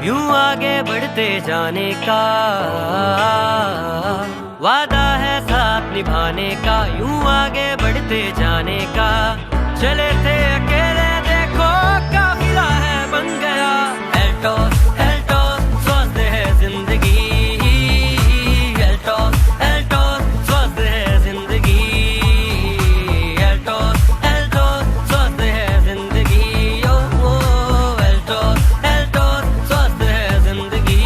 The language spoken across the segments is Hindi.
यूं आगे बढ़ते जाने का वादा है साथ निभाने का, यूं आगे बढ़ते जाने का। चले थे अकेले देखो काफिला है बन गया। एल्टोस एल्टोस स्वस्थ है जिंदगी, एल्टोस एल्टोस स्वस्थ है जिंदगी, एल्टोस एल्टोस स्वस्थ है जिंदगी। ओ एल्टोस एल्टोस स्वस्थ है जिंदगी।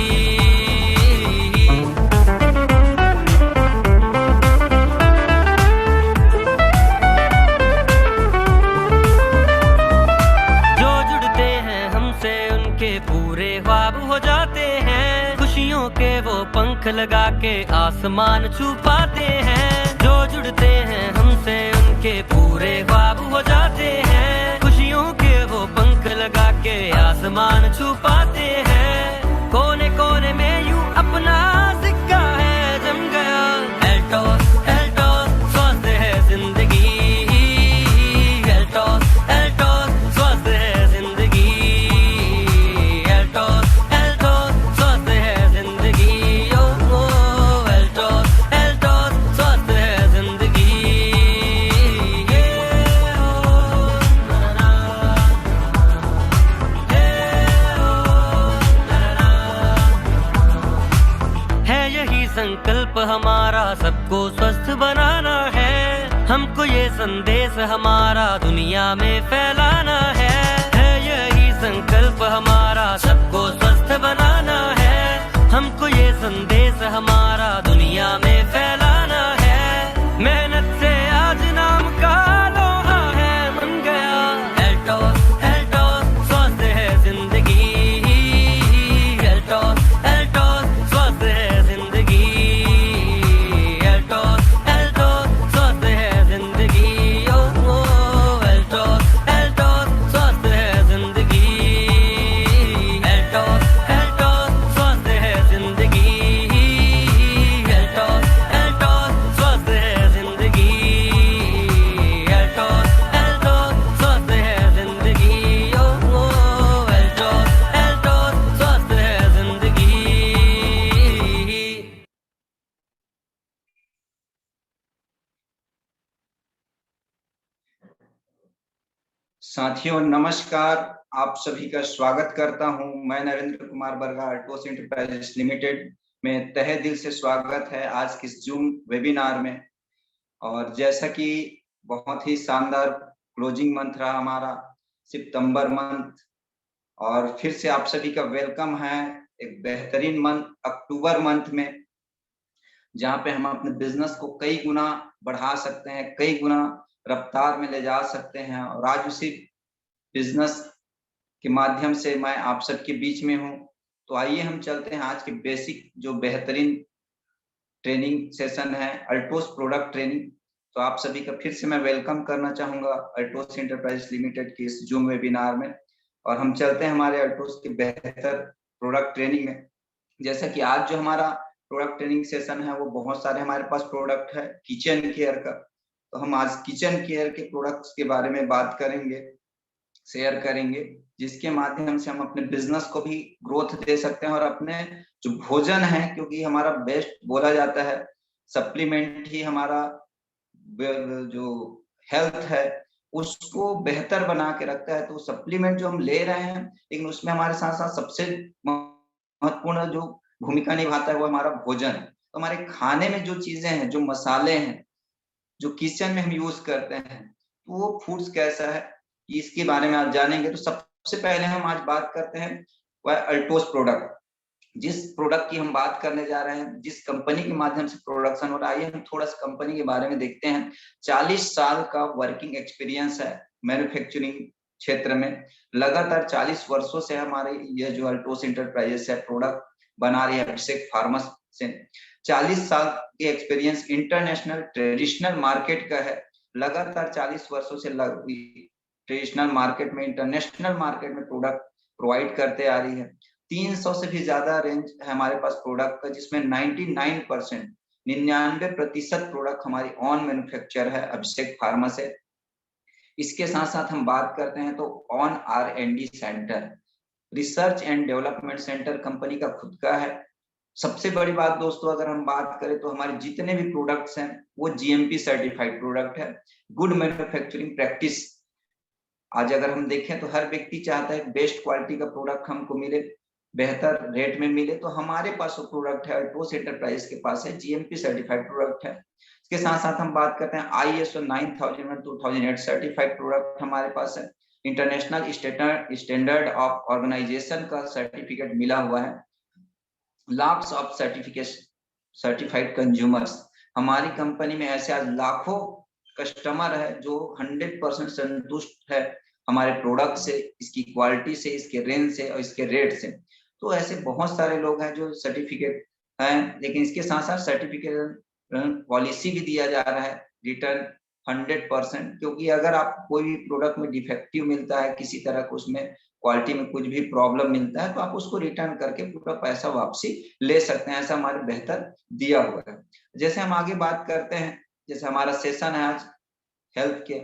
जो जुड़ते हैं हमसे उनके पूरे ख्वाब हो जाते हैं, खुशियों के वो पंख लगा के आसमान छू पाते हैं। जो जुड़ते हैं हमसे उनके पूरे ख्वाब हो जाते हैं, खुशियों के वो पंख लगा के आसमान छू पाते हैं। कोने कोने में यूं अपना सिक्का है जम गया। एल्टोस एल्टोस स्वस्थ है जिंदगी, एल्टोस एल्टोस स्वस्थ है जिंदगी, एल्टोस एल्टोस स्वस्थ है जिंदगी। ओ एल्टोस एल्टोस स्वस्थ है जिंदगी। है यही संकल्प हमारा सबको स्वस्थ बनाना है, हमको ये संदेश हमारा दुनिया में फैलाना है। यही संकल्प हमारा सबको स्वस्थ बनाना है, हमको ये संदेश हमारा दुनिया में फैलाना है। मेहनत से आज नाम का लोहा है बन गया। एल्टोस एल्टोस स्वस्थ है जिंदगी, एल्टोस एल्टोस स्वस्थ है जिंदगी, एल्टोस एल्टोस स्वस्थ है जिंदगी। ओ एल्टोस एल्टोस स्वस्थ है जिंदगी, एल्टोस एल्टोस स्वस्थ है जिंदगी, एल्टोस एल्टोस स्वस्थ है जिंदगी, एल्टोस एल्टोस स्वस्थ है जिंदगी। ओ एल्टोस एल्टोस स्वस्थ है जिंदगी। साथियों नमस्कार, आप सभी का स्वागत करता हूं। मैं नरेंद्र कुमार बरगा, अल्टोस एंटरप्राइजेस लिमिटेड में तहे दिल से स्वागत है आज के इस जूम वेबिनार में। और जैसा कि बहुत ही शानदार क्लोजिंग मंथ रहा हमारा सितंबर मंथ, और फिर से आप सभी का वेलकम है एक बेहतरीन मंथ अक्टूबर मंथ में, जहां पे हम अपने बिजनेस को कई गुना बढ़ा सकते हैं, कई गुना रफ्तार में ले जा सकते हैं। और आज उसी बिजनेस के माध्यम से मैं आप सबके बीच में हूं। तो आइए हम चलते हैं आज के बेसिक जो बेहतरीन ट्रेनिंग सेशन है, अल्टोस प्रोडक्ट ट्रेनिंग। तो आप सभी का फिर से मैं वेलकम करना चाहूंगा अल्टोस एंटरप्राइज लिमिटेड के इस जूम वेबिनार में। और हम चलते हैं हमारे अल्टोस के बेहतर प्रोडक्ट ट्रेनिंग में। जैसा कि आज जो हमारा प्रोडक्ट ट्रेनिंग सेशन है वो बहुत सारे हमारे पास प्रोडक्ट है किचन केयर का। तो हम आज किचन केयर के प्रोडक्ट्स के बारे में बात करेंगे, शेयर करेंगे, जिसके माध्यम से हम अपने बिजनेस को भी ग्रोथ दे सकते हैं और अपने जो भोजन है, क्योंकि हमारा बेस्ट बोला जाता है सप्लीमेंट ही हमारा जो हेल्थ है उसको बेहतर बना के रखता है। तो सप्लीमेंट जो हम ले रहे हैं, लेकिन उसमें हमारे साथ साथ सबसे महत्वपूर्ण जो भूमिका निभाता है वो हमारा भोजन है। तो हमारे खाने में जो चीजें हैं, जो मसाले हैं, जो किचन में हम यूज करते हैं, तो वो फूड्स कैसा है इसके बारे में आज जानेंगे। तो सबसे पहले हम आज बात करते हैं वह अल्टोस प्रोडक्ट। जिस प्रोडक्ट की हम बात करने जा रहे हैं, जिस कंपनी के माध्यम से प्रोडक्शन हो रहा है, हम थोड़ा सा कंपनी के बारे में देखते हैं। 40 साल का वर्किंग एक्सपीरियंस है मैन्युफैक्चरिंग क्षेत्र में। लगातार 40 वर्षों से हमारे ये जो अल्टोस इंटरप्राइजेस है प्रोडक्ट बना रही है अभिषेक फार्मा से। 40 साल के एक्सपीरियंस इंटरनेशनल ट्रेडिशनल मार्केट का है। लगातार 40 वर्षों से ट्रेडिशनल मार्केट में, इंटरनेशनल मार्केट में प्रोडक्ट प्रोवाइड करते आ रही है। 300 से भी ज्यादा रेंज है हमारे पास प्रोडक्ट का, जिसमें 99% प्रोडक्ट हमारी ऑन मैन्युफैक्चर है अभिषेक फार्मा से। इसके साथ साथ हम बात करते हैं तो on R&D centre, research and development centre company का खुद का है। सबसे बड़ी बात दोस्तों, अगर हम बात करें तो हमारे जितने भी प्रोडक्ट्स हैं वो जीएमपी सर्टिफाइड प्रोडक्ट है, गुड मैन्युफैक्चरिंग प्रैक्टिस। आज अगर हम देखें तो हर व्यक्ति चाहता है बेस्ट क्वालिटी का प्रोडक्ट हमको मिले, बेहतर रेट में मिले, तो हमारे पास वो प्रोडक्ट है, अल्ट्रोस एंटरप्राइज के पास है, जीएमपी सर्टिफाइड प्रोडक्ट है। इसके साथ साथ हम बात करते हैं ISO 9001 2008 सर्टिफाइड प्रोडक्ट हमारे पास है, इंटरनेशनल स्टैंडर्ड ऑफ ऑर्गेनाइजेशन का सर्टिफिकेट मिला हुआ है, लाख्स ऑफ सर्टिफाइड कंज्यूमर्स। हमारी कंपनी में ऐसे आज लाखों कस्टमर है जो 100% संतुष्ट है हमारे प्रोडक्ट से, इसकी क्वालिटी से, इसके रेंज से और इसके रेट से। तो ऐसे बहुत सारे लोग हैं जो सर्टिफिकेट हैं, लेकिन इसके साथ साथ सर्टिफिकेट पॉलिसी भी दिया जा रहा है, रिटर्न 100%, क्योंकि अगर आप कोई भी प्रोडक्ट में डिफेक्टिव मिलता है, किसी तरह का उसमें क्वालिटी में कुछ भी प्रॉब्लम मिलता है, तो आप उसको रिटर्न करके पूरा पैसा वापसी ले सकते हैं, ऐसा हमारे बेहतर दिया हुआ है। जैसे हम आगे बात करते हैं, जैसे हमारा सेशन है आज हेल्थ के,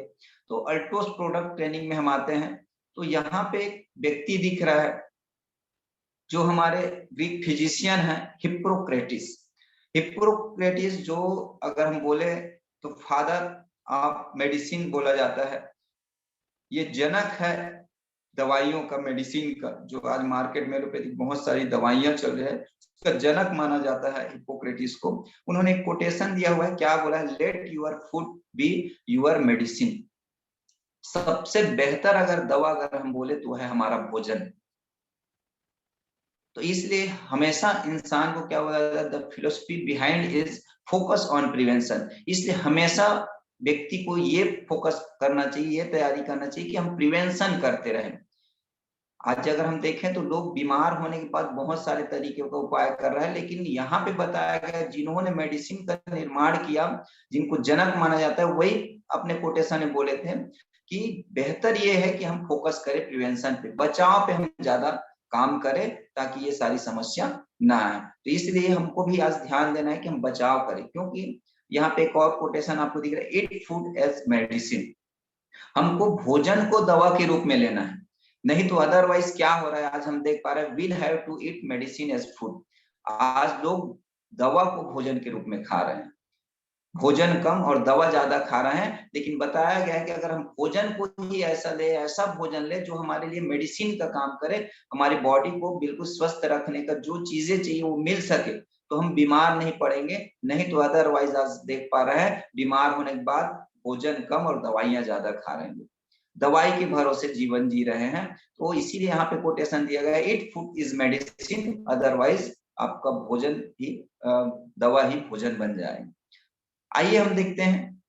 तो अल्ट्रोस प्रोडक्ट ट्रेनिंग में हम आते हैं, तो यहाँ पे एक व्यक्ति दिख रहा है जो हमारे ग्रीक फिजिशियन है, हिप्पोक्रेटिस। हिप्पोक्रेटिस जो अगर हम बोले तो फादर ऑफ मेडिसिन बोला जाता है, ये जनक है दवाइयों का, मेडिसिन का, जो आज मार्केट में एलोपैथिक बहुत सारी दवाइयां चल रही है, उसका जनक माना जाता है हिप्पोक्रेटिस को। उन्होंने एक कोटेशन दिया हुआ है, क्या बोला है, let your food be your medicine. सबसे बेहतर अगर दवा अगर हम बोले तो है हमारा भोजन। तो इसलिए हमेशा इंसान को क्या बोला जाता है, the philosophy behind is focus on prevention. इसलिए हमेशा व्यक्ति को ये फोकस करना चाहिए, ये तैयारी करना चाहिए कि हम प्रिवेंशन करते रहें। आज अगर हम देखें तो लोग बीमार होने के बाद बहुत सारे तरीके का उपाय कर रहे हैं, लेकिन यहाँ पे बताया गया जिन्होंने मेडिसिन का निर्माण किया, जिनको जनक माना जाता है, वही अपने कोटेशन में बोले थे कि बेहतर ये है कि हम फोकस करें प्रिवेंशन पे, बचाव पे हम ज्यादा काम करें ताकि ये सारी समस्या ना आए। तो इसलिए हमको भी आज ध्यान देना है कि हम बचाव करें, क्योंकि यहाँ पे एक और कोटेशन आपको दिख रहा है, ईट फूड एज मेडिसिन। हमको भोजन को दवा के रूप में लेना है, नहीं तो अदरवाइज क्या हो रहा है, आज हम देख पा रहे हैं, will have to eat medicine as food. आज लोग दवा को भोजन के रूप में खा रहे हैं, भोजन कम और दवा ज्यादा खा रहे हैं। लेकिन बताया गया है कि अगर हम भोजन को ही ऐसा ले, ऐसा भोजन ले जो हमारे लिए मेडिसिन का काम करे, हमारी बॉडी को बिल्कुल स्वस्थ रखने का जो चीजें चाहिए वो मिल सके, तो हम बीमार नहीं पड़ेंगे। नहीं तो अदरवाइज आज देख पा रहे हैं, बीमार होने के बाद भोजन कम और दवाइयां ज्यादा खा रहे हैं, दवाई के भरोसे जीवन जी रहे हैं। तो इसीलिए यहाँ पे कोटेशन दिया गया है, eat food is medicine, otherwise आपका भोजन ही दवा ही भोजन बन जाएगा। आइए हम देखते हैं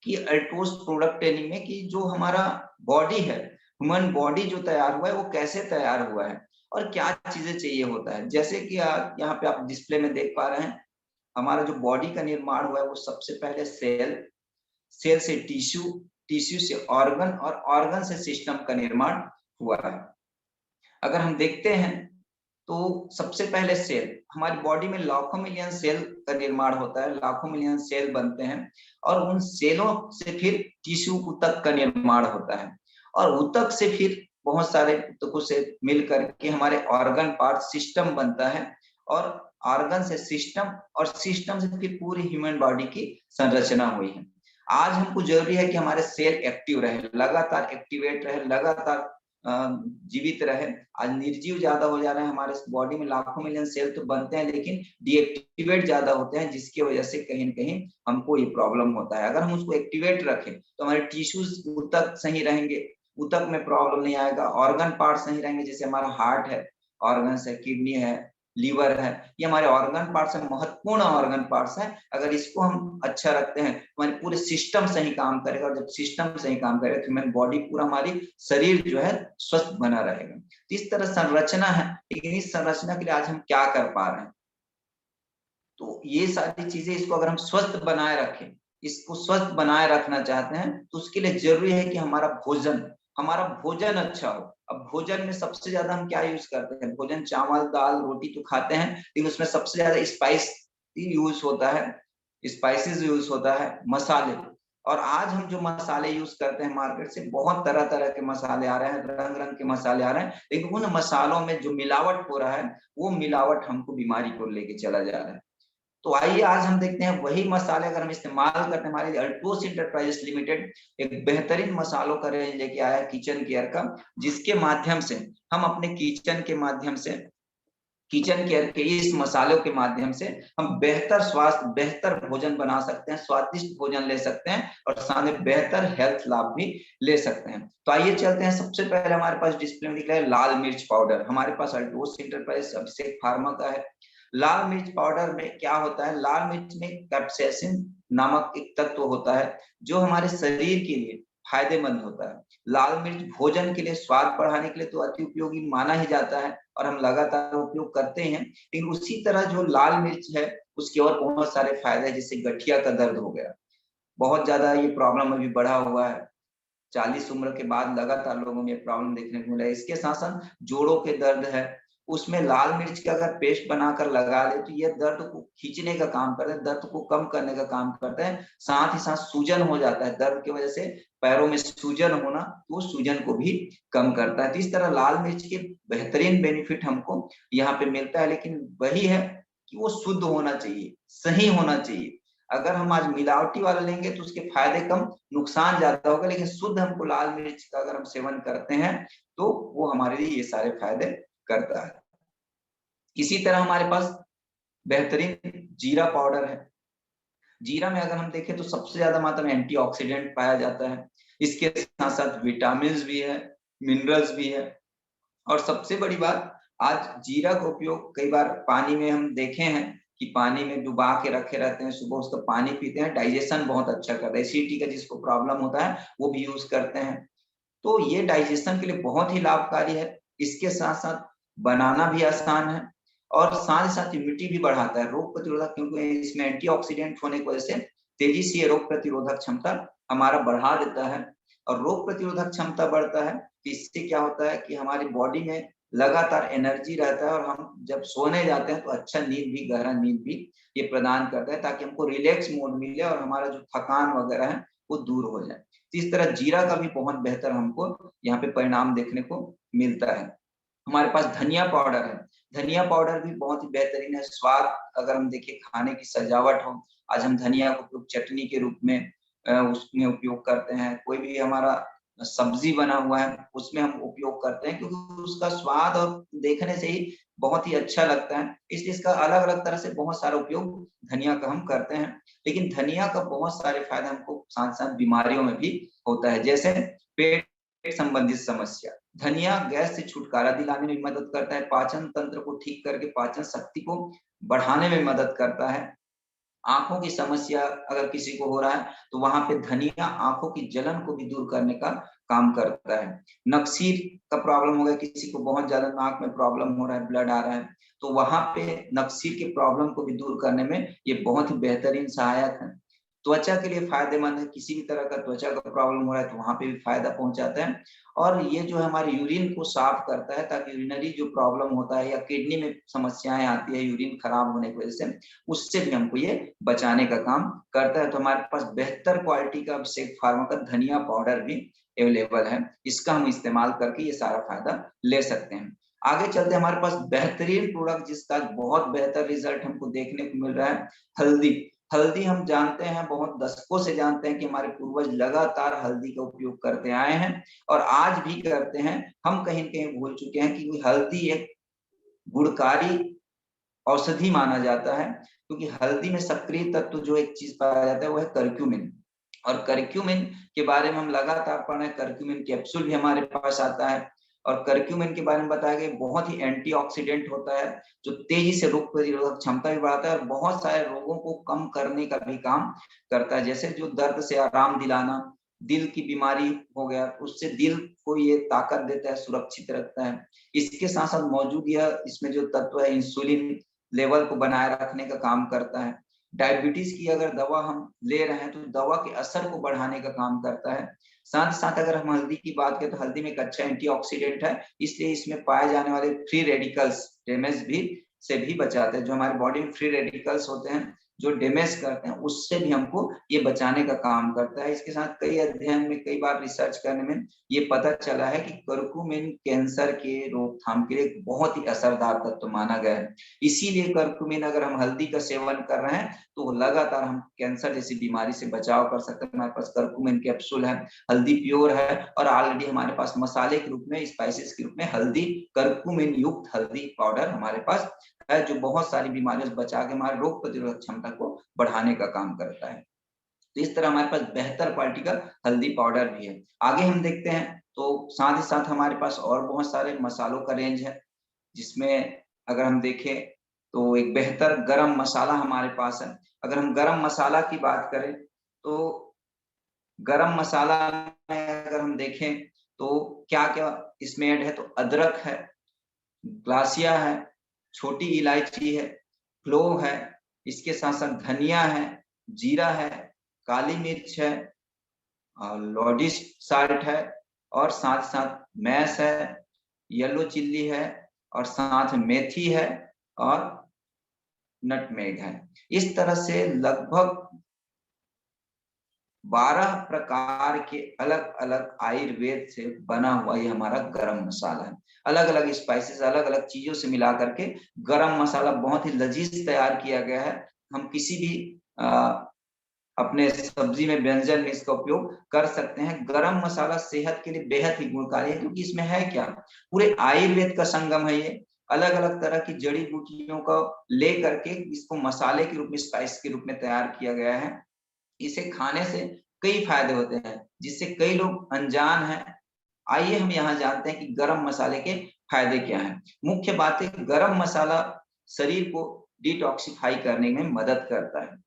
कि अल्ट्रोस प्रोडक्ट ट्रेनिंग में कि जो हमारा बॉडी है, ह्यूमन बॉडी जो तैयार हुआ है वो कैसे तैयार हुआ है और क्या चीजें चाहिए होता है। जैसे कि यहाँ पे आप डिस्प्ले में देख पा रहे हैं, हमारा जो बॉडी का निर्माण हुआ है वो सबसे पहले सेल, सेल से टिश्यू, टिश्यू से ऑर्गन और ऑर्गन से सिस्टम का निर्माण हुआ है। अगर हम देखते हैं तो सबसे पहले सेल, हमारी बॉडी में लाखों मिलियन सेल का निर्माण होता है, लाखों मिलियन सेल बनते हैं और उन सेलों से फिर टिश्यू ऊतक का निर्माण होता है और ऊतक से फिर बहुत सारे ऊतकों से मिलकर के हमारे ऑर्गन पार्ट सिस्टम बनता है और ऑर्गन से सिस्टम और सिस्टम से फिर पूरी ह्यूमन बॉडी की संरचना हुई है। आज हमको जरूरी है कि हमारे सेल एक्टिव रहे, लगातार एक्टिवेट रहे, लगातार जीवित रहे। आज निर्जीव ज्यादा हो जा रहे हैं, हमारे बॉडी में लाखों मिलियन सेल तो बनते हैं लेकिन डीएक्टिवेट ज्यादा होते हैं, जिसकी वजह से कहीं न कहीं हमको ये प्रॉब्लम होता है। अगर हम उसको एक्टिवेट रखें तो हमारे टिश्यूज ऊतक सही रहेंगे, ऊतक में प्रॉब्लम नहीं आएगा, ऑर्गन पार्ट सही रहेंगे, जैसे हमारा हार्ट है, ऑर्गन है, किडनी है, लीवर है, ये हमारे ऑर्गन पार्ट्स है, महत्वपूर्ण ऑर्गन पार्ट्स है। अगर इसको हम अच्छा रखते हैं तो हमारे पूरे सिस्टम सही काम करेगा और जब सिस्टम सही काम करेगा तो ह्यूमन बॉडी पूरा, हमारी शरीर जो है स्वस्थ बना रहेगा। तो इस तरह संरचना है, लेकिन इस संरचना के लिए आज हम क्या कर पा रहे हैं, तो ये सारी चीजें, इसको अगर हम स्वस्थ बनाए रखें, इसको स्वस्थ बनाए रखना चाहते हैं तो उसके लिए जरूरी है कि हमारा भोजन अच्छा हो। अब भोजन में सबसे ज्यादा हम क्या यूज करते हैं, भोजन चावल दाल रोटी तो खाते हैं, लेकिन उसमें सबसे ज्यादा स्पाइस यूज होता है, स्पाइसेस यूज होता है, मसाले। और आज हम जो मसाले यूज करते हैं मार्केट से, बहुत तरह तरह के मसाले आ रहे हैं, रंग रंग के मसाले आ रहे हैं, लेकिन उन मसालों में जो मिलावट हो रहा है वो मिलावट हमको बीमारी को लेके चला जा रहा है। तो आइए आज हम देखते हैं वही मसाले अगर हम इस्तेमाल करते हैं, हमारे अल्टोस इंटरप्राइजेस लिमिटेड एक बेहतरीन मसालों का रेंज लेके आया है किचन केयर का, जिसके माध्यम से हम अपने किचन केयर के इस मसालों के माध्यम से हम बेहतर स्वास्थ्य, बेहतर भोजन बना सकते हैं, स्वादिष्ट भोजन ले सकते हैं और साथ में बेहतर हेल्थ लाभ भी ले सकते हैं। तो आइए चलते हैं, सबसे पहले हमारे पास डिस्प्ले में दिख रहा है लाल मिर्च पाउडर, हमारे पास अल्टोस इंटरप्राइज अभिषेक फार्मा का है। लाल मिर्च पाउडर में क्या होता है, लाल मिर्च में कैप्साइसिन नामक एक तत्व होता है जो हमारे शरीर के लिए फायदेमंद होता है। लाल मिर्च भोजन के लिए, स्वाद बढ़ाने के लिए तो अति उपयोगी माना ही जाता है और हम लगातार उपयोग करते हैं, लेकिन उसी तरह जो लाल मिर्च है उसके और बहुत सारे फायदे हैं, जैसे गठिया का दर्द हो गया, बहुत ज्यादा ये प्रॉब्लम अभी बढ़ा हुआ है, 40 उम्र के बाद लगातार लोगों में प्रॉब्लम देखने को मिला है। इसके साथ साथ जोड़ों के दर्द है, उसमें लाल मिर्च का अगर पेस्ट बनाकर लगा ले तो ये दर्द को खींचने का काम करता है, दर्द को कम करने का काम करता है, साथ ही साथ सूजन हो जाता है, दर्द की वजह से पैरों में सूजन होना, तो सूजन को भी कम करता है। तो इस तरह लाल मिर्च के बेहतरीन बेनिफिट हमको यहाँ पे मिलता है, लेकिन वही है कि वो शुद्ध होना चाहिए, सही होना चाहिए। अगर हम आज मिलावटी वाला लेंगे तो उसके फायदे कम, नुकसान ज्यादा होगा, लेकिन शुद्ध हमको लाल मिर्च का अगर हम सेवन करते हैं तो वो हमारे लिए ये सारे फायदे करता है। इसी तरह हमारे पास बेहतरीन जीरा पाउडर है। जीरा में अगर हम देखें तो सबसे ज्यादा मात्रा में एंटीऑक्सीडेंट पाया जाता है, इसके साथ साथ विटामिन भी है, मिनरल्स भी है, और सबसे बड़ी बात, आज जीरा का उपयोग कई बार पानी में हम देखे हैं कि पानी में डुबा के रखे रहते हैं, सुबह उसका पानी पीते हैं, डाइजेशन बहुत अच्छा करता है, एसिडिटी का जिसको प्रॉब्लम होता है वो भी यूज करते हैं, तो ये डाइजेशन के लिए बहुत ही लाभकारी है। इसके साथ साथ बनाना भी आसान है और साथ ही साथ इम्यूनिटी भी बढ़ाता है, रोग प्रतिरोधक, क्योंकि इसमें एंटीऑक्सीडेंट होने की वजह से तेजी से रोग प्रतिरोधक क्षमता हमारा बढ़ा देता है, और रोग प्रतिरोधक क्षमता बढ़ता है तो इससे क्या होता है कि हमारी बॉडी में लगातार एनर्जी रहता है और हम जब सोने जाते हैं तो अच्छा नींद भी, गहरा नींद भी ये प्रदान करता है, ताकि हमको रिलैक्स मोड मिले और हमारा जो थकान वगैरह है वो दूर हो जाए। तो इस तरह जीरा का भी बहुत बेहतर हमको यहाँ पे परिणाम देखने को मिलता है। हमारे पास धनिया पाउडर है, धनिया पाउडर भी बहुत ही बेहतरीन है। स्वाद अगर हम देखिए, खाने की सजावट हो, आज हम धनिया को उपयोग चटनी के रूप में उसमें उपयोग करते हैं, कोई भी हमारा सब्जी बना हुआ है उसमें हम उपयोग करते हैं, क्योंकि उसका स्वाद और देखने से ही बहुत ही अच्छा लगता है, इसलिए इसका अलग अलग तरह से बहुत सारा उपयोग धनिया का हम करते हैं। लेकिन धनिया का बहुत सारे फायदे हमको साथ साथ बीमारियों में भी होता है, जैसे पेट संबंधित समस्या। धनिया गैस से छुटकारा दिलाने में मदद करता है, पाचन तंत्र को ठीक करके पाचन शक्ति को बढ़ाने में मदद करता है। आंखों की समस्या अगर किसी को हो रहा है तो वहां पे धनिया आंखों की जलन को भी दूर करने का काम करता है। नक्सीर का प्रॉब्लम हो गया, किसी को बहुत ज्यादा नाक में प्रॉब्लम हो रहा है, ब्लड आ रहा है, तो वहां पे नक्सीर के प्रॉब्लम को भी दूर करने में ये बहुत ही बेहतरीन सहायक है। त्वचा के लिए फायदेमंद है, किसी भी तरह का त्वचा का प्रॉब्लम हो रहा है तो वहां पे भी फायदा पहुंचाता है। और ये जो है हमारे यूरिन को साफ करता है, ताकि यूरिनरी जो प्रॉब्लम होता है या किडनी में समस्याएं आती है यूरिन खराब होने की वजह से, उससे भी हमको ये बचाने का काम करता है। तो हमारे पास बेहतर क्वालिटी का अभिषेक फार्मा का धनिया पाउडर भी अवेलेबल है, इसका हम इस्तेमाल करके ये सारा फायदा ले सकते हैं। आगे चलते हमारे पास बेहतरीन प्रोडक्ट जिसका बहुत बेहतर रिजल्ट हमको देखने को मिल रहा है, हल्दी। हल्दी हम जानते हैं, बहुत दशकों से जानते हैं कि हमारे पूर्वज लगातार हल्दी का उपयोग करते आए हैं और आज भी करते हैं। हम कहीं कहीं भूल चुके हैं कि हल्दी एक गुणकारी औषधि माना जाता है, क्योंकि हल्दी में सक्रिय तत्व जो एक चीज पाया जाता है वो है करक्यूमिन, और करक्यूमिन के बारे में हम लगातार पढ़ रहे हैं। करक्यूमिन कैप्सूल भी हमारे पास आता है, और करक्यूमिन के बारे में बताया गया बहुत ही एंटीऑक्सीडेंट होता है, जो तेजी से रोग प्रतिरोधक क्षमता भी बढ़ाता है और बहुत सारे रोगों को कम करने का भी काम करता है, जैसे जो दर्द से आराम दिलाना, दिल की बीमारी हो गया उससे दिल को ये ताकत देता है, सुरक्षित रखता है। इसके साथ साथ मौजूद यह इसमें जो तत्व है इंसुलिन लेवल को बनाए रखने का काम करता है। डायबिटीज की अगर दवा हम ले रहे हैं तो दवा के असर को बढ़ाने का काम करता है। साथ साथ अगर हम हल्दी की बात करें तो हल्दी में एक अच्छा एंटीऑक्सीडेंट है, इसलिए इसमें पाए जाने वाले फ्री रेडिकल्स डैमेज भी से भी बचाते हैं। जो हमारी बॉडी में फ्री रेडिकल्स होते हैं जो डैमेज करते हैं उससे भी हमको ये बचाने का काम करता है। इसके साथ कई अध्ययन में, कई बार रिसर्च करने में ये पता चला है कि करक्यूमिन कैंसर के रोकथाम के लिए एक बहुत ही असरदार तत्व माना गया है। इसीलिए करक्यूमिन अगर हम हल्दी का सेवन कर रहे हैं तो लगातार हम कैंसर जैसी बीमारी से बचाव कर सकते हैं। हमारे पास करक्यूमिन कैप्सूल है, हल्दी प्योर है, और ऑलरेडी हमारे पास मसाले के रूप में, स्पाइसेस के रूप में हल्दी, करक्यूमिन युक्त हल्दी पाउडर हमारे पास है, जो बहुत सारी बीमारियों से बचा के हमारे रोग प्रतिरोधक क्षमता को बढ़ाने का काम करता है। तो इस तरह हमारे पास बेहतर क्वालिटी का हल्दी पाउडर भी है। आगे हम देखते हैं तो साथ ही साथ हमारे पास और बहुत सारे मसालों का रेंज है, जिसमें अगर हम देखें तो एक बेहतर गरम मसाला हमारे पास है। अगर हम गरम मसाला की बात करें तो गरम मसाला में अगर हम देखें तो क्या क्या इसमें ऐड है, तो अदरक है, ग्लासिया है, छोटी इलायची है, क्लोव है, इसके साथ साथ धनिया है, जीरा है, काली मिर्च है, लॉडिस साल्ट है, और साथ साथ मैस है, येलो चिल्ली है, और साथ मेथी है, और नटमेग है। इस तरह से लगभग 12 प्रकार के अलग अलग आयुर्वेद से बना हुआ ये हमारा गरम मसाला है। अलग अलग स्पाइसेस, अलग अलग चीजों से मिला करके गरम मसाला बहुत ही लजीज तैयार किया गया है। हम किसी भी अपने सब्जी में, व्यंजन में इसका उपयोग कर सकते हैं। गरम मसाला सेहत के लिए बेहद ही गुणकारी है, क्योंकि इसमें है क्या, पूरे आयुर्वेद का संगम है ये। अलग अलग तरह की जड़ी बूटियों को ले करके इसको मसाले के रूप में, स्पाइस के रूप में तैयार किया गया है। इसे खाने से कई फायदे होते हैं, जिससे कई लोग अनजान हैं। आइए हम यहाँ जानते हैं कि गरम मसाले के फायदे क्या हैं। मुख्य बात है, गरम मसाला शरीर को डिटॉक्सिफाई करने में मदद करता है।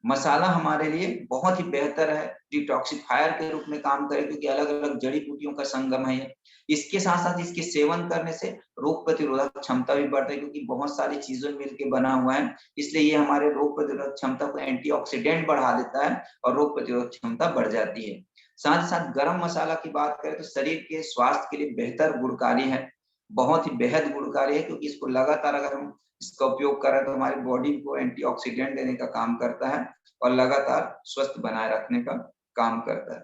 मसाला हमारे लिए बहुत ही बेहतर है, डिटॉक्सिफायर के रूप में काम करे, क्योंकि अलग अलग जड़ी बूटियों का संगम है ये। इसके साथ साथ इसके सेवन करने से रोग प्रतिरोधक क्षमता भी बढ़ता है, क्योंकि बहुत सारी चीजों मिलकर बना हुआ है, इसलिए ये हमारे रोग प्रतिरोधक क्षमता को, एंटीऑक्सीडेंट बढ़ा देता है और रोग प्रतिरोधक क्षमता बढ़ जाती है। साथ साथ गरम मसाला की बात करें तो शरीर के स्वास्थ्य के लिए बेहतर गुणकारी है, बहुत ही बेहद गुणकारी है, क्योंकि इसको लगातार अगर हम इसका उपयोग करें तो हमारी बॉडी को एंटीऑक्सीडेंट देने का काम करता है और लगातार स्वस्थ बनाए रखने का काम करता है।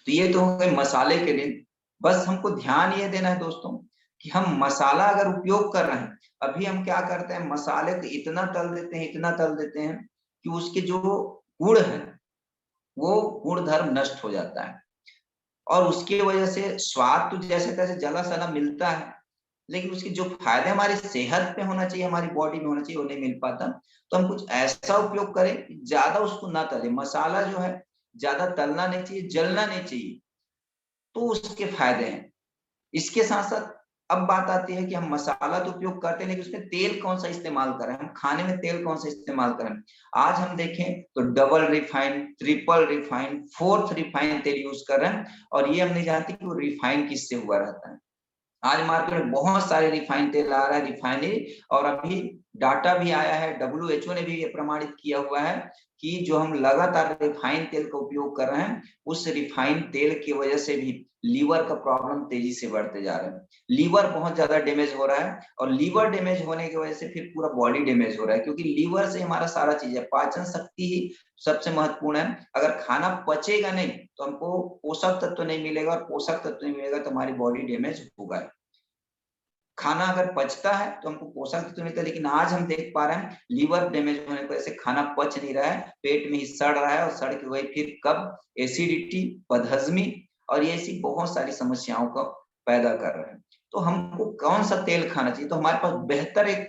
तो ये तो हो गए मसाले के लिए। बस हमको ध्यान ये देना है दोस्तों कि हम मसाला अगर उपयोग कर रहे हैं, अभी हम क्या करते हैं, मसाले को इतना तल देते हैं, इतना तल देते हैं कि उसके जो गुण है वो गुण धर्म नष्ट हो जाता है, और उसकी वजह से स्वाद तो जैसे तैसे जला सला मिलता है, लेकिन उसके जो फायदे हमारी सेहत पे होना चाहिए, हमारी बॉडी में होना चाहिए, वो नहीं मिल पाता। तो हम कुछ ऐसा उपयोग करें, ज्यादा उसको ना तले। मसाला जो है ज्यादा तलना नहीं चाहिए, जलना नहीं चाहिए, तो उसके फायदे हैं। इसके साथ साथ अब बात आती है कि हम मसाला तो उपयोग करते हैं, लेकिन उसमें तेल कौन सा इस्तेमाल करें, हम खाने में तेल कौन सा इस्तेमाल करें। आज हम देखें तो double refined, triple refined, fourth refined तेल यूज कर रहे हैं, और ये हम नहीं जानते कि वो रिफाइंड किससे हुआ रहता है। आज मार्केट में बहुत सारे रिफाइंड तेल आ रहा है, रिफाइनरी, और अभी डाटा भी आया है, WHO ने भी ये प्रमाणित किया हुआ है कि जो हम लगातार रिफाइंड तेल का उपयोग कर रहे हैं, उस रिफाइंड तेल की वजह से भी लीवर का प्रॉब्लम तेजी से बढ़ते जा रहे हैं। लीवर बहुत ज्यादा डैमेज हो रहा है, और लीवर डैमेज होने की वजह से फिर पूरा बॉडी डैमेज हो रहा है, क्योंकि लीवर से हमारा सारा चीज है, पाचन शक्ति ही सबसे महत्वपूर्ण है। अगर खाना पचेगा नहीं तो हमको पोषक तत्व नहीं मिलेगा, और पोषक तत्व नहीं मिलेगा तो हमारी बॉडी डैमेज होगा। खाना अगर पचता है तो हमको पोषक तत्व मिलता है, लेकिन आज हम देख पा रहे हैं लीवर डैमेज होने की वजह से खाना पच नहीं रहा है, पेट में ही सड़ रहा है, और सड़ के वही फिर कब एसिडिटी, बदहजमी और ये ऐसी बहुत सारी समस्याओं को पैदा कर रहे हैं। तो हमको कौन सा तेल खाना चाहिए, तो हमारे पास बेहतर एक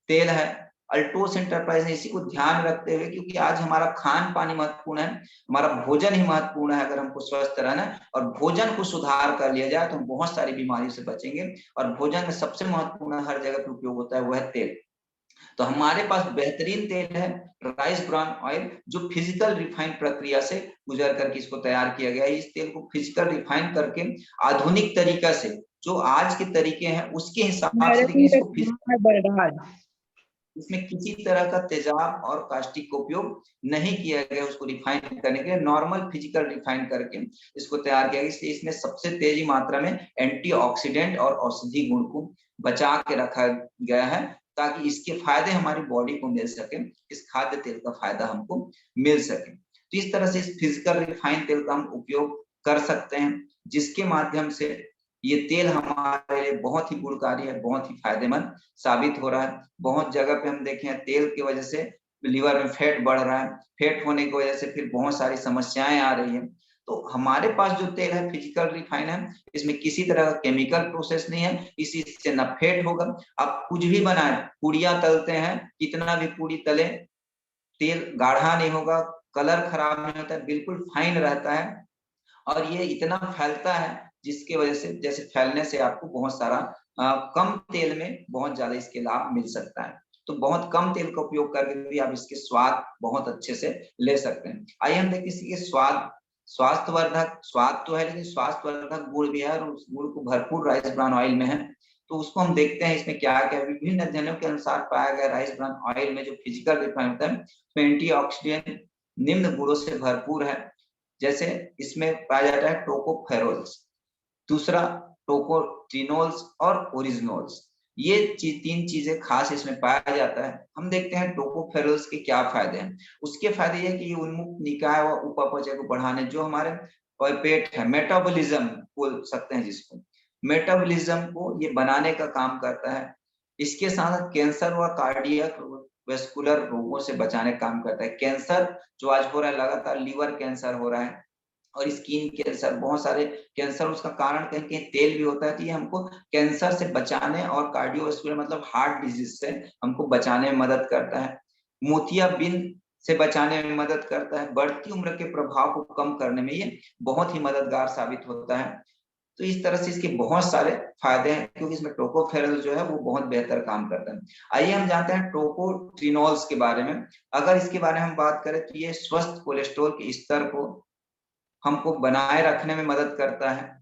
तेल है, अल्टोस एंटरप्राइज ने इसी को ध्यान रखते हुए, क्योंकि आज हमारा खान पान ही महत्वपूर्ण है, हमारा भोजन ही महत्वपूर्ण है। अगर हमको स्वस्थ रहना है और भोजन को सुधार कर लिया जाए तो हम बहुत सारी बीमारियों से बचेंगे, और भोजन में सबसे महत्वपूर्ण हर जगह पे उपयोग होता है वह है तेल। तो हमारे पास बेहतरीन तेल है राइस ब्रान ऑयल, जो फिजिकल रिफाइन प्रक्रिया से गुजर करके इसको तैयार किया गया है। इस तेल को फिजिकल रिफाइन करके आधुनिक तरीका से, जो आज के तरीके हैं उसके हिसाब से, लेकिन इसको इसमें किसी तरह का तेजाब और कास्टिक का उपयोग नहीं किया गया उसको रिफाइन करने के लिए, नॉर्मल फिजिकल रिफाइन करके इसको तैयार किया गया। इसलिए इसमें सबसे तेजी मात्रा में एंटीऑक्सीडेंट और औषधि गुण को बचा के रखा गया है, ताकि इसके फायदे हमारी बॉडी को मिल सके, इस खाद्य तेल का फायदा हमको मिल सके। तो इस तरह से इस फिजिकल रिफाइंड तेल का हम उपयोग कर सकते हैं, जिसके माध्यम से ये तेल हमारे लिए बहुत ही गुणकारी है, बहुत ही फायदेमंद साबित हो रहा है। बहुत जगह पे हम देखे हैं तेल की वजह से लीवर में फैट बढ़ रहा है, फैट होने की वजह से फिर बहुत सारी समस्याएं आ रही है। तो हमारे पास जो तेल है फिजिकल रिफाइन है, इसमें किसी तरह का केमिकल प्रोसेस नहीं है, इसी से न फैट होगा। आप कुछ भी बनाए, पूड़ियां तलते हैं, कितना भी पूड़ी तले, तेल गाढ़ा नहीं होगा, कलर खराब नहीं होता, बिल्कुल फाइन रहता है। और ये इतना फैलता है जिसकी वजह से, जैसे फैलने से आपको बहुत सारा कम तेल में बहुत ज्यादा इसके लाभ मिल सकता है। तो बहुत कम तेल का उपयोग करके भी आप इसके स्वाद बहुत अच्छे से ले सकते हैं। आइए हम देखते हैं इसके स्वाद। स्वास्थ्यवर्धक स्वाद तो है, लेकिन स्वास्थ्यवर्धक गुण भी है, और उस गुण को भरपूर राइस ब्रान ऑयल में है। तो उसको हम देखते हैं इसमें क्या क्या विभिन्न अध्ययनों के अनुसार पाया गया राइस ब्रान ऑयल में जो फिजिकल रिफाइन होता है, एंटीऑक्सीडेंट निम्न गुणों से भरपूर है। जैसे इसमें पाया जाता है टोकोफेरोल्स, दूसरा टोकोट्रिनोल्स और ओरिजिनोल्स। ये तीन चीजें खास इसमें पाया जाता है। हम देखते हैं टोकोफेरोल्स के क्या फायदे हैं। उसके फायदे ये कि ये उन्मुख निकाय व उपापचय को बढ़ाने, जो हमारे पेट है, मेटाबॉलिज्म बोल सकते हैं जिसको, मेटाबॉलिज्म को ये बनाने का काम करता है। इसके साथ कैंसर व कार्डियक वेस्कुलर रोगों से बचाने का काम करता है। कैंसर जो आज हो रहा है, लगातार लीवर कैंसर हो रहा है और स्किन कैंसर, बहुत सारे कैंसर, उसका कारण कहीं कहीं तेल भी होता है। तो ये हमको कैंसर से बचाने और कार्डियोवास्कुलर मतलब हार्ट डिजीज से हमको बचाने में मदद करता है। मोतियाबिंद से बचाने में मदद करता है। बढ़ती उम्र के प्रभाव को कम करने में ये बहुत ही मददगार साबित होता है। तो इस तरह से इसके बहुत सारे फायदे हैं, क्योंकि इसमें टोकोफेरोल जो है वो बहुत बेहतर काम करता है। आइए हम जानते हैं टोकोट्रिनोल्स के बारे में। अगर इसके बारे में हम बात करें तो ये स्वस्थ कोलेस्ट्रॉल के स्तर को हमको बनाए रखने में मदद करता है।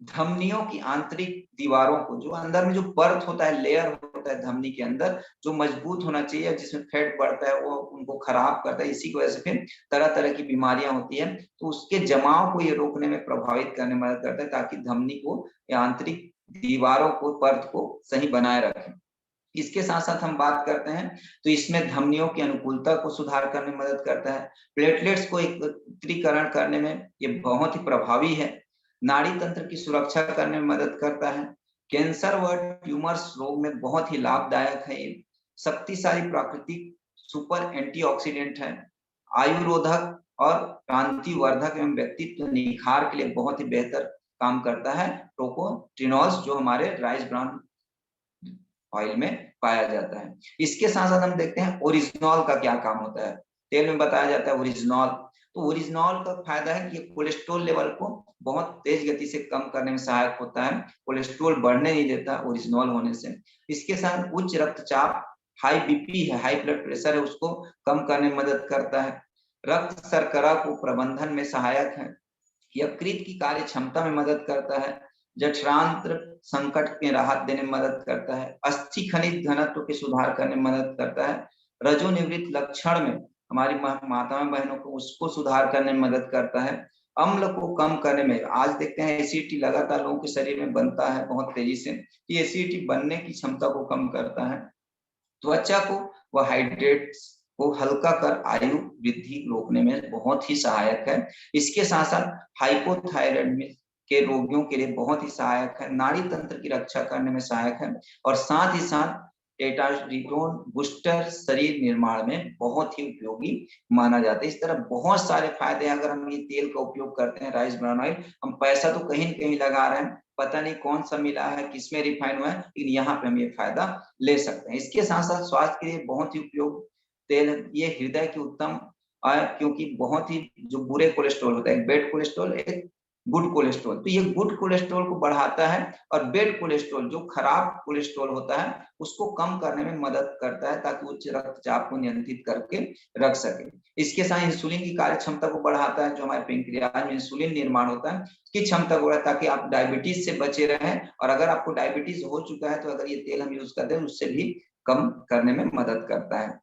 धमनियों की आंतरिक दीवारों को, जो अंदर में जो परत होता है, लेयर होता है धमनी के अंदर, जो मजबूत होना चाहिए, जिसमें फैट बढ़ता है, वो उनको खराब करता है। इसी की वजह से फिर तरह तरह की बीमारियां होती है। तो उसके जमाव को ये रोकने में, प्रभावित करने में मदद करता है, ताकि धमनी को या आंतरिक दीवारों को, परत को सही बनाए रखें। इसके साथ साथ हम बात करते हैं तो इसमें धमनियों की अनुकूलता को सुधार करने में मदद करता है। प्लेटलेट्स को एकत्रीकरण करने में ये बहुत ही प्रभावी है। नाड़ी तंत्र की सुरक्षा करने में मदद करता है। कैंसर व ट्यूमर्स रोग में बहुत ही लाभदायक है। ये शक्तिशाली प्राकृतिक सुपर एंटीऑक्सीडेंट है। आयुरोधक और कांतिवर्धक एवं व्यक्तित्व निखार के लिए बहुत ही बेहतर काम करता है टोकोट्रिनोल्स, जो हमारे राइस ब्रान ऑयल में पाया जाता है। इसके साथ साथ हम देखते हैं ओरिजिनॉल का क्या काम होता है। तेल में बताया जाता है ओरिजिनॉल। तो ओरिजिनॉल का फायदा है कि ये कोलेस्ट्रॉल लेवल को बहुत तेज गति से कम करने में सहायक होता है। कोलेस्ट्रॉल बढ़ने नहीं देता ओरिजिनॉल होने से। इसके साथ उच्च रक्तचाप, हाई बीपी है, हाई ब्लड प्रेशर है, उसको कम करने में मदद करता है। रक्त शर्करा को प्रबंधन में सहायक है। यकृत की कार्य क्षमता में मदद करता है। जठरांत्र संकट में राहत देने में मदद करता है। अस्थि खनिज घनत्व के सुधार करने में मदद करता है। रजोनिवृत्त लक्षण में हमारी माताओं बहनों को उसको सुधार करने में मदद करता है। अम्ल को कम करने में, आज देखते हैं एसिडिटी लगातार लोगों के शरीर में बनता है बहुत तेजी से, ये एसिडिटी बनने की क्षमता को कम करता है। त्वचा को व हाइड्रेट्स को हल्का कर आयु वृद्धि रोकने में बहुत ही सहायक है। इसके साथ साथ हाइपोथायराइड के रोगियों के लिए बहुत ही सहायक है। नाड़ी तंत्र की रक्षा करने में सहायक है। और साथ ही साथ टेस्टोस्टेरोन बूस्टर शरीर निर्माण में बहुत ही उपयोगी माना जाता है। इस तरह बहुत सारे फायदे, अगर हम ये तेल का उपयोग करते हैं राइस ब्रान ऑयल, हम पैसा तो कहीं न कहीं लगा रहे हैं, पता नहीं कौन सा मिला है, किसमें रिफाइन हुआ है, लेकिन यहाँ पे हम ये फायदा ले सकते हैं। इसके साथ साथ स्वास्थ्य के लिए बहुत ही उपयोग तेल, ये हृदय की उत्तम, क्योंकि बहुत ही जो बुरे कोलेस्ट्रॉल होता है, बैड कोलेस्ट्रॉल, एक गुड कोलेस्ट्रॉल, तो ये गुड कोलेस्ट्रॉल को बढ़ाता है। और बैड कोलेस्ट्रॉल, जो खराब कोलेस्ट्रॉल होता है, उसको कम करने में मदद करता है, ताकि उच्च रक्तचाप को नियंत्रित करके रख सके। इसके साथ इंसुलिन की कार्य क्षमता को बढ़ाता है। जो हमारे पेंक्रियाज में इंसुलिन निर्माण होता है, उसकी क्षमता को बढ़ाता है, ताकि आप डायबिटीज से बचे रहें। और अगर आपको डायबिटीज हो चुका है, तो अगर ये तेल हम यूज करते हैं, उससे भी कम करने में मदद करता है।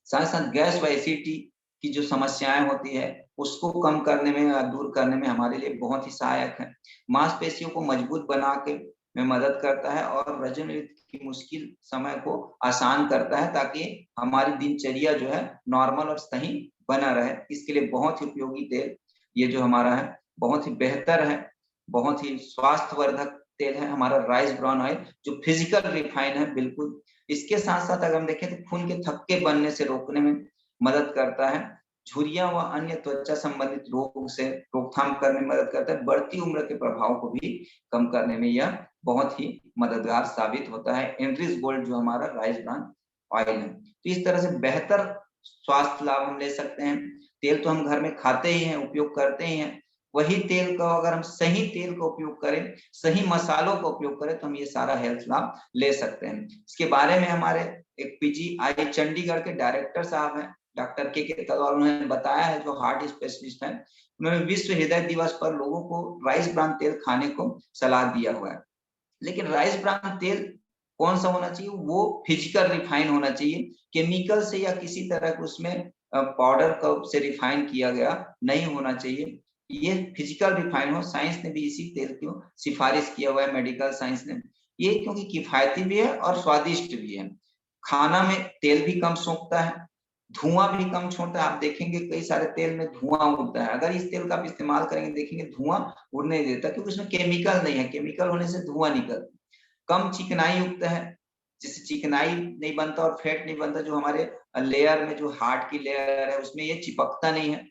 साथ साथ गैस व एसिडिटी की जो समस्याएं होती है, उसको कम करने में या दूर करने में हमारे लिए बहुत ही सहायक है। मांसपेशियों को मजबूत बना के में मदद करता है और रजोनियोजित की मुश्किल समय को आसान करता है, ताकि हमारी दिनचर्या जो है नॉर्मल और सही बना रहे। इसके लिए बहुत ही उपयोगी तेल ये जो हमारा है, बहुत ही बेहतर है, बहुत ही स्वास्थ्यवर्धक तेल है हमारा राइस ब्राउन ऑयल, जो फिजिकल रिफाइन है बिल्कुल। इसके साथ साथ अगर हम देखें तो खून के थक्के बनने से रोकने में मदद करता है, झुर्रियां व अन्य त्वचा संबंधित रोग से रोकथाम करने में मदद करता है, बढ़ती उम्र के प्रभाव को भी कम करने में यह बहुत ही मददगार साबित होता है। एनरिच गोल्ड जो हमारा राइस ब्रान ऑयल है, तो इस तरह से बेहतर स्वास्थ्य लाभ हम ले सकते हैं। तेल तो हम घर में खाते ही हैं, उपयोग करते ही हैं, वही तेल का अगर हम सही तेल का उपयोग करें, सही मसालों का उपयोग करें, तो हम ये सारा हेल्थ लाभ ले सकते हैं। इसके बारे में हमारे एक पीजीआई चंडीगढ़ के डायरेक्टर साहब हैं, डॉक्टर के तलवार, उन्होंने बताया है, जो हार्ट स्पेशलिस्ट हैं। उन्होंने विश्व हृदय दिवस पर लोगों को राइस ब्रान तेल खाने को सलाह दिया हुआ है। लेकिन राइस ब्रान तेल कौन सा होना चाहिए? वो फिजिकल रिफाइन होना चाहिए, केमिकल से या किसी तरह के उसमें पाउडर का से रिफाइन किया गया नहीं होना चाहिए। ये फिजिकल रिफाइन हो। साइंस ने भी इसी तेल की सिफारिश किया हुआ है, मेडिकल साइंस ने। ये क्योंकि किफायती भी है और स्वादिष्ट भी है। खाना में तेल भी कम सोखता है, धुआं भी कम छोड़ता है। आप देखेंगे कई सारे तेल में धुआं उड़ता है, अगर इस तेल का आप इस्तेमाल करेंगे देखेंगे धुआं उड़ने नहीं देता, क्योंकि उसमें केमिकल नहीं है। केमिकल होने से धुआं निकलता। कम चिकनाई युक्त है, जिससे चिकनाई नहीं बनता और फैट नहीं बनता, जो हमारे लेयर में जो हार्ट की लेयर है उसमें ये चिपकता नहीं है।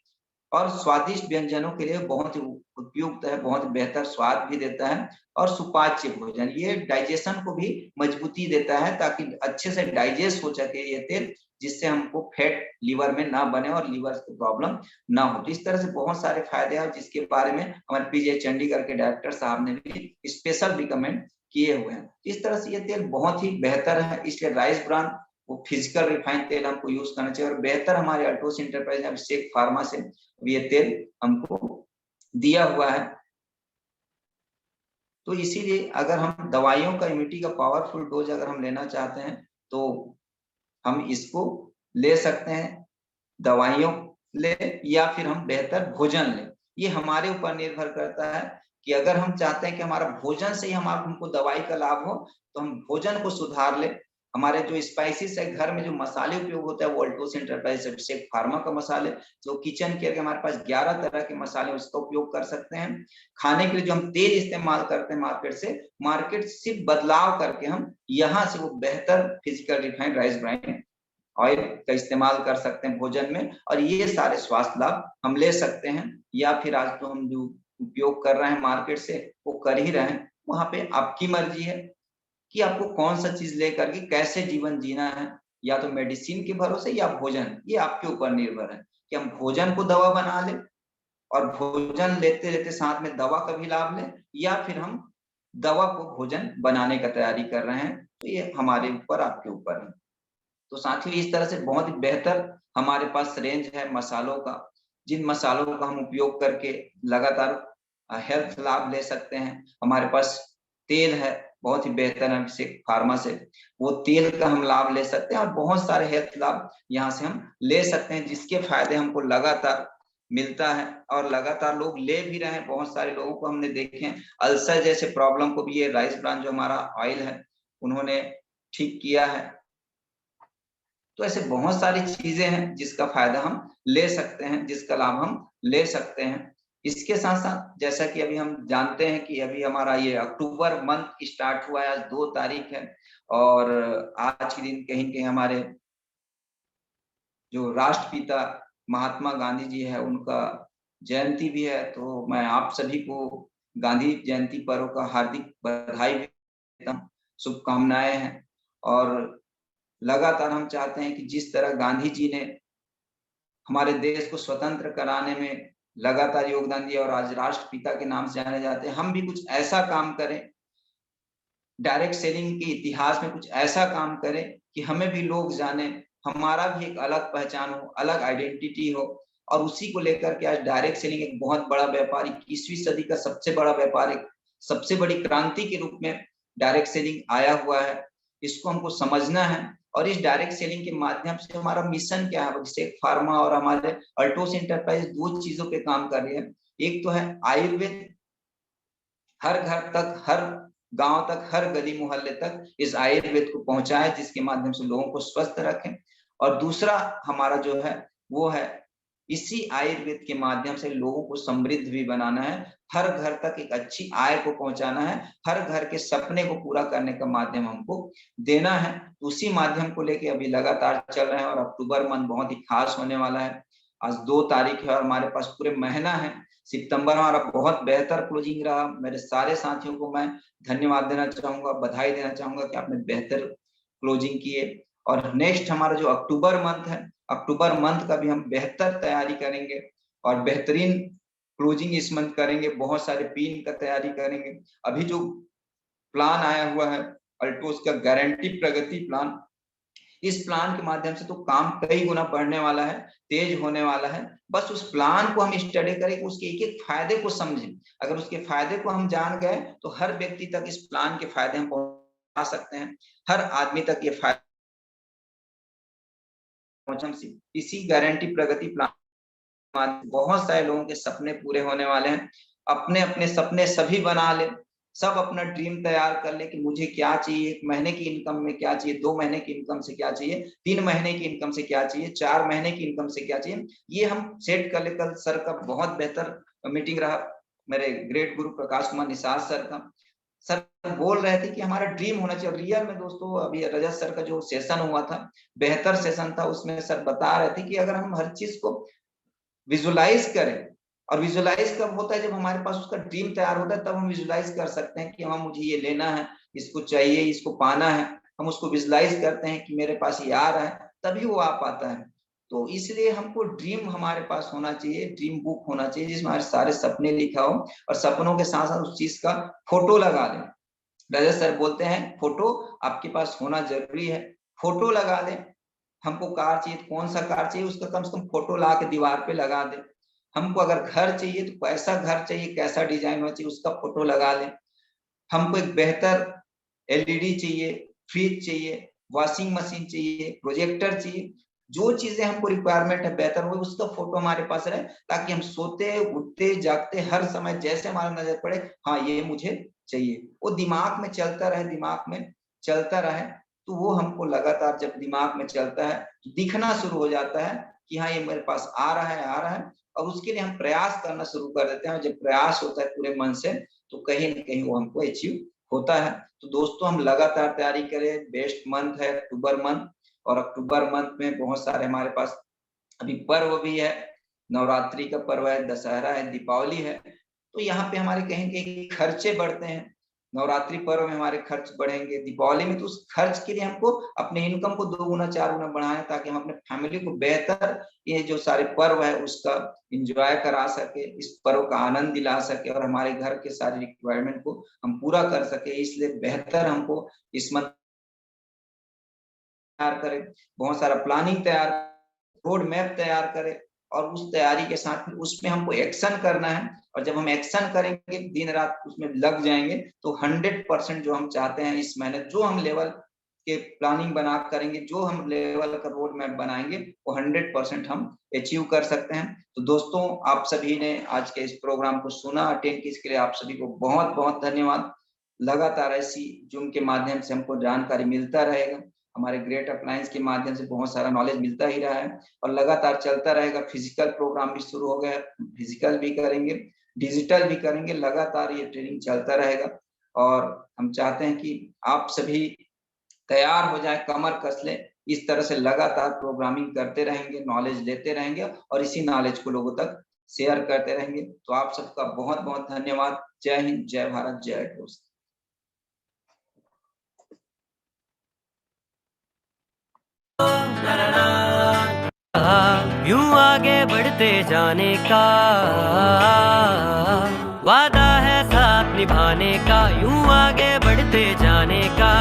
और स्वादिष्ट व्यंजनों के लिए बहुत ही उपयुक्त है, बहुत बेहतर स्वाद भी देता है। और सुपाच्य भोजन, ये डाइजेशन को भी मजबूती देता है, ताकि अच्छे से डाइजेस्ट हो सके ये तेल, जिससे हमको फैट लीवर में ना बने और लीवर की प्रॉब्लम ना हो। तो इस तरह से बहुत सारे फायदे हैं, जिसके बारे में हमारे पीजीआई चंडीगढ़ के डायरेक्टर साहब ने भी स्पेशल रिकमेंड किए हुए हैं। इस तरह से ये तेल बहुत ही बेहतर है, इसलिए राइस ब्रान वो फिजिकल रिफाइंड तेल हमको यूज करना चाहिए। और बेहतर हमारे अल्टोस इंटरप्राइज अभिषेक फार्मा से ये तेल हमको दिया हुआ है। तो इसीलिए अगर हम दवाइयों का इम्यूनिटी का पावरफुल डोज अगर हम लेना चाहते हैं, तो हम इसको ले सकते हैं, दवाइयों ले या फिर हम बेहतर भोजन लें। ये हमारे ऊपर निर्भर करता है कि अगर हम चाहते हैं कि हमारा भोजन से ही हमको दवाई का लाभ हो, तो हम भोजन को सुधार लें। हमारे जो स्पाइसेस है, घर में जो मसाले उपयोग होता है, वो अल्टोस एंटरप्राइज अभिषेक फार्मा का मसाले, जो किचन केयर के हमारे पास 11 तरह के मसाले, उसका उपयोग कर सकते हैं। खाने के लिए जो हम तेल इस्तेमाल करते हैं मार्केट से बदलाव करके हम यहाँ से वो बेहतर physical refined rice bran oil का इस्तेमाल कर सकते हैं भोजन में, और ये सारे स्वास्थ्य लाभ हम ले सकते हैं। या फिर आज तो हम जो उपयोग कर रहे हैं मार्केट से, वो कर ही रहे हैं। वहां पे आपकी मर्जी है कि आपको कौन सा चीज लेकर के कैसे जीवन जीना है, या तो मेडिसिन के भरोसे या भोजन, ये आपके ऊपर निर्भर है कि हम भोजन को दवा बना लें और भोजन लेते लेते साथ में दवा का भी लाभ लें, या फिर हम दवा को भोजन बनाने का तैयारी कर रहे हैं। तो ये हमारे ऊपर, आपके ऊपर है। तो साथियों, इस तरह से बहुत ही बेहतर हमारे पास रेंज है मसालों का, जिन मसालों का हम उपयोग करके लगातार हेल्थ लाभ ले सकते हैं। हमारे पास तेल है बहुत ही बेहतर अभिषेक फार्मा से, वो तेल का हम लाभ ले सकते हैं और बहुत सारे हेल्थ लाभ यहाँ से हम ले सकते हैं, जिसके फायदे हमको लगातार मिलता है और लगातार लोग ले भी रहे हैं। बहुत सारे लोगों को हमने देखे हैं, अल्सर जैसे प्रॉब्लम को भी ये राइस ब्रान जो हमारा ऑयल है उन्होंने ठीक किया है। तो ऐसे बहुत सारी चीजें हैं जिसका फायदा हम ले सकते हैं, जिसका लाभ हम ले सकते हैं। इसके साथ साथ जैसा कि अभी हम जानते हैं कि अभी हमारा ये अक्टूबर मंथ स्टार्ट हुआ है, आज 2 तारीख है, और आज के दिन कहीं कहीं हमारे जो राष्ट्रपिता महात्मा गांधी जी है उनका जयंती भी है। तो मैं आप सभी को गांधी जयंती पर्व का हार्दिक बधाई देता हूँ, शुभकामनाएं हैं। और लगातार हम चाहते हैं कि जिस तरह गांधी जी ने हमारे देश को स्वतंत्र कराने में लगातार योगदान दिया और आज राष्ट्रपिता के नाम से जाने जाते हैं, हम भी कुछ ऐसा काम करें, डायरेक्ट सेलिंग के इतिहास में कुछ ऐसा काम करें कि हमें भी लोग जाने, हमारा भी एक अलग पहचान हो, अलग आइडेंटिटी हो। और उसी को लेकर के आज डायरेक्ट सेलिंग एक बहुत बड़ा व्यापार, 21वीं सदी का सबसे बड़ा व्यापार, एक सबसे बड़ी क्रांति के रूप में डायरेक्ट सेलिंग आया हुआ है। इसको हमको समझना है और इस डायरेक्ट सेलिंग के माध्यम से हमारा मिशन क्या है। अभिषेक फार्मा और हमारे अल्टोस एंटरप्राइज 2 चीजों पे काम कर रही है। एक तो है आयुर्वेद, हर घर तक, हर गांव तक, हर गली मोहल्ले तक इस आयुर्वेद को पहुंचाएं, जिसके माध्यम से लोगों को स्वस्थ रखें। और दूसरा हमारा जो है वो है इसी आयुर्वेद के माध्यम से लोगों को समृद्ध भी बनाना है, हर घर तक एक अच्छी आय को पहुंचाना है, हर घर के सपने को पूरा करने का माध्यम हमको देना है। उसी माध्यम को लेके अभी लगातार चल रहे हैं और अक्टूबर मंथ बहुत ही खास होने वाला है। आज 2 तारीख है और हमारे पास पूरे महीना है। सितंबर हमारा बहुत बेहतर क्लोजिंग रहा। मेरे सारे साथियों को मैं धन्यवाद देना चाहूंगा, बधाई देना चाहूंगा कि आपने बेहतर क्लोजिंग की है। और नेक्स्ट हमारा जो अक्टूबर मंथ है, अक्टूबर मंथ का भी हम बेहतर तैयारी करेंगे और बेहतरीन क्लोजिंग इस मंथ करेंगे। बहुत सारे पिन का तैयारी करेंगे। अभी जो प्लान आया हुआ है अल्टोस का गारंटी प्रगति प्लान, इस प्लान के माध्यम से तो काम कई गुना बढ़ने वाला है, तेज होने वाला है। बस उस प्लान को हम स्टडी करें, उसके एक एक फायदे को समझें। अगर उसके फायदे को हम जान गए तो हर व्यक्ति तक इस प्लान के फायदे हम पहुंचा सकते हैं, हर आदमी तक ये फायदे। इसी गारंटी प्रगति प्लान बहुत सारे लोगों के सपने पूरे होने वाले हैं। अपने अपने सपने सभी बना ले, सब अपना ड्रीम तैयार कर ले कि मुझे क्या चाहिए, 1 महीने की इनकम में क्या चाहिए, 2 महीने की इनकम से क्या चाहिए, 3 महीने की इनकम से क्या चाहिए, 4 महीने की इनकम से क्या चाहिए, ये हम सेट कर ले। कल सर का बहुत बेहतर मीटिंग रहा, मेरे ग्रेट गुरु प्रकाश कुमार निषाद सर का। सर बोल रहे थे कि हमारा ड्रीम होना चाहिए। रियल में दोस्तों अभी रजत सर का जो सेशन हुआ था, बेहतर सेशन था, उसमें सर बता रहे थे कि अगर हम हर चीज को विजुलाइज करें, और विजुलाइज कब होता है, जब हमारे पास उसका ड्रीम तैयार होता है, तब हम विजुलाइज कर सकते हैं कि हाँ मुझे ये लेना है, इसको चाहिए, इसको पाना है। हम उसको विजुलाइज करते हैं कि मेरे पास ये आ रहा है, तभी वो आ पाता है। तो इसलिए हमको ड्रीम हमारे पास होना चाहिए, ड्रीम बुक होना चाहिए जिसमें हमारे सारे सपने लिखा हो, और सपनों के साथ साथ उस चीज का फोटो लगा दें। रजत सर बोलते हैं फोटो आपके पास होना जरूरी है, फोटो लगा दें। हमको कार चाहिए, कौन सा कार चाहिए, उसका कम से कम फोटो ला के दीवार पे लगा दें। हमको अगर घर चाहिए तो कैसा घर चाहिए, कैसा डिजाइन होना चाहिए, उसका फोटो लगा लें। हमको एक बेहतर एलईडी चाहिए, फ्रिज चाहिए, वॉशिंग मशीन चाहिए, प्रोजेक्टर चाहिए, जो चीजें हमको रिक्वायरमेंट है बेहतर हो, उसका फोटो हमारे पास रहे, ताकि हम सोते उठते जागते हर समय जैसे हमारा नजर पड़े, हाँ ये मुझे चाहिए, वो दिमाग में चलता रहे, दिमाग में चलता रहे। तो वो हमको लगातार जब दिमाग में चलता है तो दिखना शुरू हो जाता है कि हाँ ये मेरे पास आ रहा है, आ रहा है, और उसके लिए हम प्रयास करना शुरू कर देते हैं। जब प्रयास होता है पूरे मन से तो कहीं न कहीं वो हमको अचीव होता है। तो दोस्तों हम लगातार तैयारी करें। बेस्ट मंथ है अक्टूबर मंथ, और अक्टूबर मंथ में बहुत सारे हमारे पास अभी पर्व भी है। नवरात्रि का पर्व है, दशहरा है, दीपावली है। तो यहाँ पे हमारे कहीं कहीं खर्चे बढ़ते हैं। नवरात्रि पर्व में हमारे खर्च बढ़ेंगे, दीपावली में, तो उस खर्च के लिए हमको अपने इनकम को 2 गुना 4 गुना बढ़ाएं, ताकि हम अपने फैमिली को बेहतर ये जो सारे पर्व है उसका एंजॉय करा सके, इस पर्व का आनंद दिला सके, और हमारे घर के सारे रिक्वायरमेंट को हम पूरा कर सके। इसलिए बेहतर हमको इस मंथ तैयार करें, बहुत सारा प्लानिंग तैयार, रोड मैप तैयार करें, और उस तैयारी के साथ उसमें हमको एक्शन करना है। और जब हम एक्शन करेंगे, दिन रात उसमें लग जाएंगे, तो 100% जो हम चाहते हैं इस महीने, जो हम लेवल के प्लानिंग बना करेंगे, जो हम लेवल का रोड मैप बनाएंगे, वो 100% हम अचीव कर सकते हैं। तो दोस्तों आप सभी ने आज के इस प्रोग्राम को सुना, अटेंड किए, इसके लिए आप सभी को बहुत बहुत धन्यवाद। लगातार ऐसी जूम के माध्यम से हमको जानकारी मिलता रहेगा। हमारे ग्रेट अप्लायंस के माध्यम से बहुत सारा नॉलेज मिलता ही रहा है, और लगातार चलता रहेगा। फिजिकल प्रोग्राम भी शुरू हो गया, फिजिकल भी करेंगे, डिजिटल भी करेंगे, लगातार ये ट्रेनिंग चलता रहेगा। और हम चाहते हैं कि आप सभी तैयार हो जाए, कमर कस ले, इस तरह से लगातार प्रोग्रामिंग करते रहेंगे, नॉलेज लेते रहेंगे, और इसी नॉलेज को लोगों तक शेयर करते रहेंगे। तो आप सबका बहुत बहुत धन्यवाद। जय हिंद, जय भारत, जय दोस्त। यूं आगे बढ़ते जाने का वादा है, साथ निभाने का, यूं आगे बढ़ते जाने का।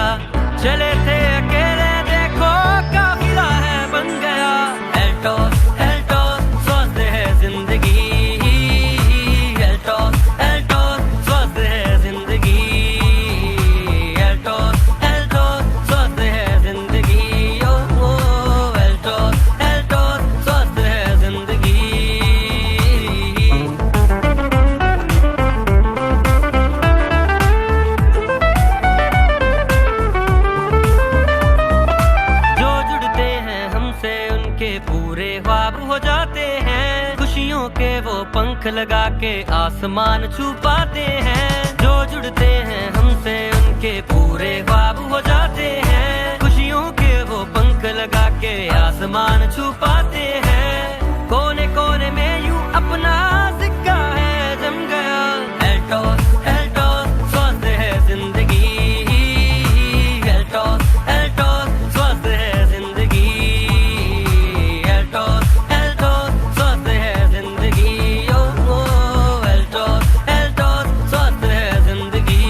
चले थे अकेले, देखो काफिला है बन गया। एल्टोस एल्टोस स्वस्थ है जिंदगी, एल्टोस एल्टोस स्वस्थ है जिंदगी, एल्टोस एल्टोस स्वस्थ है जिंदगी। ओ एल्टोस एल्टोस स्वस्थ है जिंदगी। हो जाते हैं। खुशियों के वो पंख लगा के आसमान छू पाते हैं। जो जुड़ते हैं हमसे उनके पूरे ख्वाब हो जाते हैं। खुशियों के वो पंख लगा के आसमान छू पाते हैं। कोने कोने में यूं अपना सिक्का है जम गया। एल्टोस एल्टोस स्वस्थ है जिंदगी। एल्टोस एल्टोस स्वस्थ है जिंदगी। एल्टोस एल्टोस स्वस्थ है जिंदगी। ओ एल्टोस एल्टोस स्वस्थ है जिंदगी।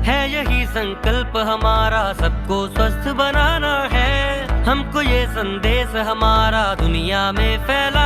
है यही संकल्प हमारा सबको स्वस्थ बनाना है। हमको ये संदेश हमारा दुनिया में फैला